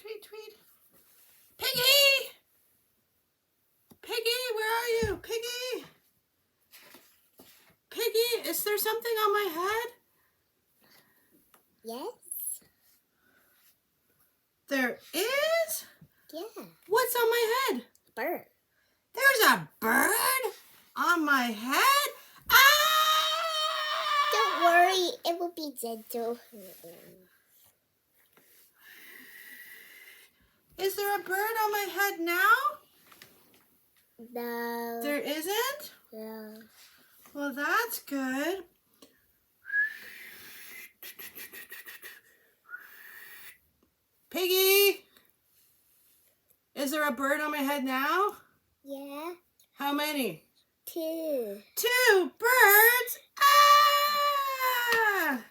tweet, tweet. Piggy! Piggy, where are you? Piggy! Piggy, is there something on my head? Yes. There is? Yeah. What's on my head? Bird. There's a bird on my head? Ah! Don't worry, it will be gentle. Is there a bird on my head now? No. There isn't? No. Well, that's good. Piggy! Is there a bird on my head now? Yeah. How many? 2. 2 birds? Ah!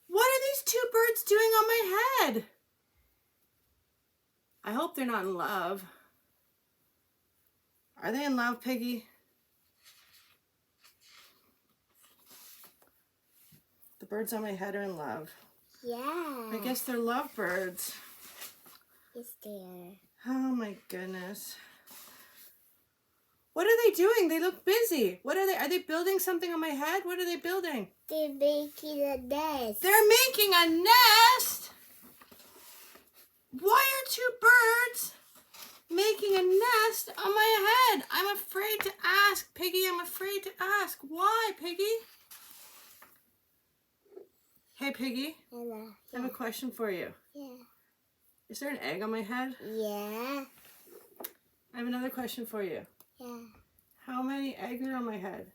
What are these 2 birds doing on my head? I hope they're not in love. Are they in love, Piggy? The birds on my head are in love. Yeah. I guess they're lovebirds. It's there. Oh my goodness. What are they doing? They look busy. What are they? Are they building something on my head? What are they building? They're making a nest. They're making a nest? Why are 2 birds making a nest on my head? I'm afraid to ask, Piggy. I'm afraid to ask. Why, Piggy? Hey, Piggy. Hello. I have a question for you. Yeah. Is there an egg on my head? Yeah. I have another question for you. Yeah. How many eggs are on my head?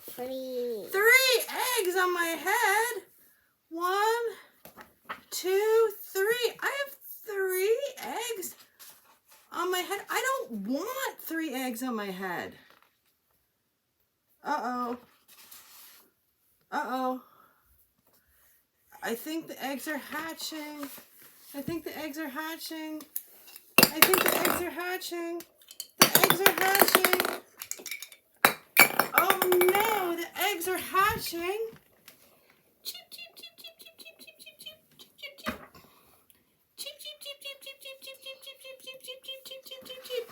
3. 3 eggs on my head. 1, 2, 3. I have 3 eggs on my head. I don't want 3 eggs on my head. Uh-oh. Uh-oh. I think the eggs are hatching. I think the eggs are hatching. I think the eggs are hatching. The eggs are hatching. Oh no, the eggs are hatching. Cheep, cheep, cheep, cheep, cheep, cheep, cheep, cheep, cheep, cheep, cheep, cheep. Cheep, cheep, cheep, cheep, cheep, cheep, cheep, cheep, cheep, cheep, cheep, cheep, cheep, cheep, cheep, cheep.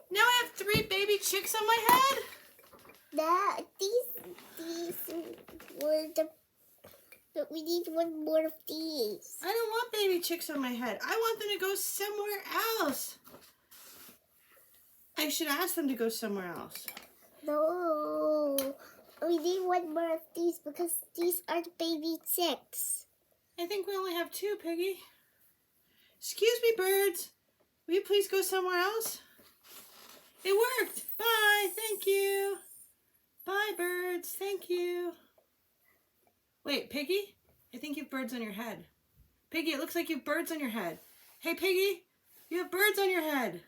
Now I have 3 baby chicks on my head. These were the. But we need one more of these. I don't want baby chicks on my head. I want them to go somewhere else. I should ask them to go somewhere else. No. We need one more of these because these are the baby chicks. I think we only have 2, Piggy. Excuse me, birds. Will you please go somewhere else? It worked. Bye. Thank you. Bye, birds. Thank you. Wait, Piggy? I think you have birds on your head. Piggy, it looks like you have birds on your head. Hey, Piggy, you have birds on your head.